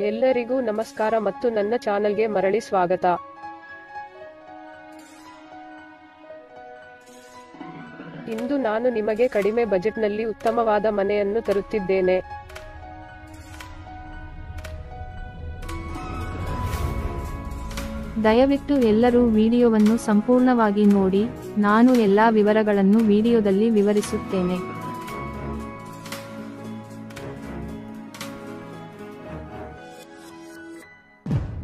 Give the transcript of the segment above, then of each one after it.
ಎಲ್ಲರಿಗೂ ನಮಸ್ಕಾರ ಮತ್ತು ನನ್ನ ಚಾನೆಲ್ಗೆ ಮರಳಿ ಸ್ವಾಗತ. ಇಂದು ನಾನು ನಿಮಗೆ ಕಡಿಮೆ ಬಜೆಟ್ನಲ್ಲಿ ಉತ್ತಮವಾದ ಮನೆಯನ್ನು ತರುತ್ತಿದ್ದೇನೆ. ದಯವಿಟ್ಟು ಎಲ್ಲರೂ ವಿಡಿಯೋವನ್ನು ಸಂಪೂರ್ಣವಾಗಿ ನೋಡಿ, ನಾನು ಎಲ್ಲಾ ವಿವರಗಳನ್ನು ವಿಡಿಯೋದಲ್ಲಿ ವಿವರಿಸುತ್ತೇನೆ.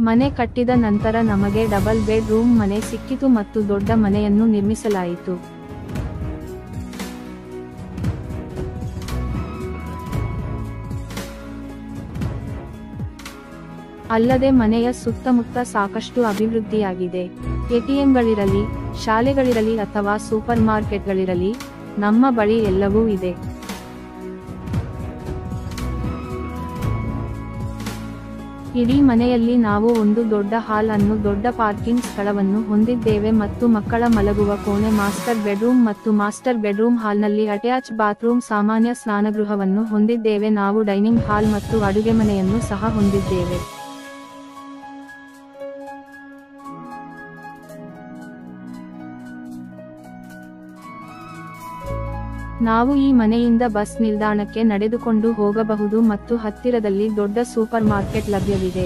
ಮನೆ ಕಟ್ಟಿದ ನಂತರ ನಮಗೆ ಡಬಲ್ ಬೆಡ್ ರೂಮ್ ಮನೆ ಸಿಕ್ಕಿತು ಮತ್ತು ದೊಡ್ಡ ಮನೆಯನ್ನು ನಿರ್ಮಿಸಲಾಯಿತು. ಅಲ್ಲದೆ ಮನೆಯ ಸುತ್ತಮುತ್ತ ಸಾಕಷ್ಟು ಅಭಿವೃದ್ಧಿಯಾಗಿದೆ. ಎಟಿಎಂಗಳಿರಲಿ, ಶಾಲೆಗಳಿರಲಿ ಅಥವಾ ಸೂಪರ್ ಮಾರ್ಕೆಟ್ಗಳಿರಲಿ, ನಮ್ಮ ಬಳಿ ಎಲ್ಲವೂ ಇದೆ. ಇಡೀ ಮನೆಯಲ್ಲಿ ನಾವು ಒಂದು ದೊಡ್ಡ ಹಾಲ್ ಅನ್ನು, ದೊಡ್ಡ ಪಾರ್ಕಿಂಗ್ ಸ್ಥಳವನ್ನು ಹೊಂದಿದ್ದೇವೆ ಮತ್ತು ಮಕ್ಕಳ ಮಲಗುವ ಕೋಣೆ, ಮಾಸ್ಟರ್ ಬೆಡ್ರೂಮ್ ಮತ್ತು ಮಾಸ್ಟರ್ ಬೆಡ್ರೂಮ್ ಹಾಲ್ನಲ್ಲಿ ಅಟ್ಯಾಚ್ ಬಾತ್ರೂಮ್, ಸಾಮಾನ್ಯ ಸ್ನಾನಗೃಹವನ್ನು ಹೊಂದಿದ್ದೇವೆ. ನಾವು ಡೈನಿಂಗ್ ಹಾಲ್ ಮತ್ತು ಅಡುಗೆಮನೆಯನ್ನು ಸಹ ಹೊಂದಿದ್ದೇವೆ. ನಾವು ಈ ಮನೆಯಿಂದ ಬಸ್ ನಿಲ್ದಾಣಕ್ಕೆ ನಡೆದುಕೊಂಡು ಹೋಗಬಹುದು ಮತ್ತು ಹತ್ತಿರದಲ್ಲಿ ದೊಡ್ಡ ಸೂಪರ್ ಮಾರ್ಕೆಟ್ ಲಭ್ಯವಿದೆ.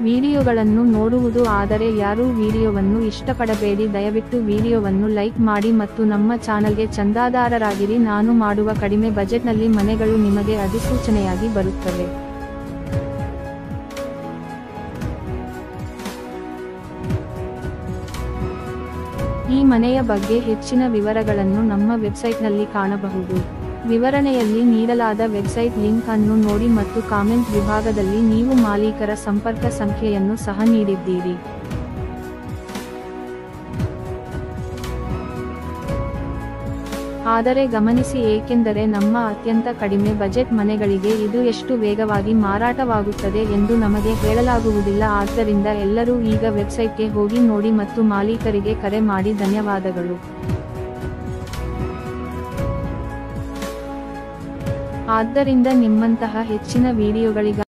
ವಿಡಿಯೋಗಳನ್ನು ನೋಡುವುದು ಆದರೆ ಯಾರೂ ವಿಡಿಯೋವನ್ನು ಇಷ್ಟಪಡಬೇಡಿ. ದಯವಿಟ್ಟು ವಿಡಿಯೋವನ್ನು ಲೈಕ್ ಮಾಡಿ ಮತ್ತು ನಮ್ಮ ಚಾನಲ್ಗೆ ಚಂದಾದಾರರಾಗಿರಿ. ನಾನು ಮಾಡುವ ಕಡಿಮೆ ಬಜೆಟ್ನಲ್ಲಿ ಮನೆಗಳು ನಿಮಗೆ ಅಧಿಸೂಚನೆಯಾಗಿ ಬರುತ್ತವೆ. ಈ ಮನೆಯ ಬಗ್ಗೆ ಹೆಚ್ಚಿನ ವಿವರಗಳನ್ನು ನಮ್ಮ ವೆಬ್ಸೈಟ್ನಲ್ಲಿ ಕಾಣಬಹುದು. ವಿವರಣೆಯಲ್ಲಿ ನೀಡಲಾದ ವೆಬ್ಸೈಟ್ ಲಿಂಕ್ ಅನ್ನು ನೋಡಿ ಮತ್ತು ಕಾಮೆಂಟ್ ವಿಭಾಗದಲ್ಲಿ ನೀವು ಮಾಲೀಕರ ಸಂಪರ್ಕ ಸಂಖ್ಯೆಯನ್ನು ಸಹ ನೀಡಿದ್ದೀರಿ. ಆದರೆ ಗಮನಿಸಿ, ಏಕೆಂದರೆ ನಮ್ಮ ಅತ್ಯಂತ ಕಡಿಮೆ ಬಜೆಟ್ ಮನೆಗಳಿಗೆ ಇದು ಎಷ್ಟು ವೇಗವಾಗಿ ಮಾರಾಟವಾಗುತ್ತದೆ ಎಂದು ನಮಗೆ ಹೇಳಲಾಗುವುದಿಲ್ಲ. ಆದ್ದರಿಂದ ಎಲ್ಲರೂ ಈಗ ವೆಬ್ಸೈಟ್ಗೆ ಹೋಗಿ ನೋಡಿ ಮತ್ತು ಮಾಲೀಕರಿಗೆ ಕರೆ ಮಾಡಿ. ಧನ್ಯವಾದಗಳು. ಆದ್ದರಿಂದ ನಿಮ್ಮಂತಹ ಹೆಚ್ಚಿನ ವಿಡಿಯೋಗಳಿಗಾಗಿ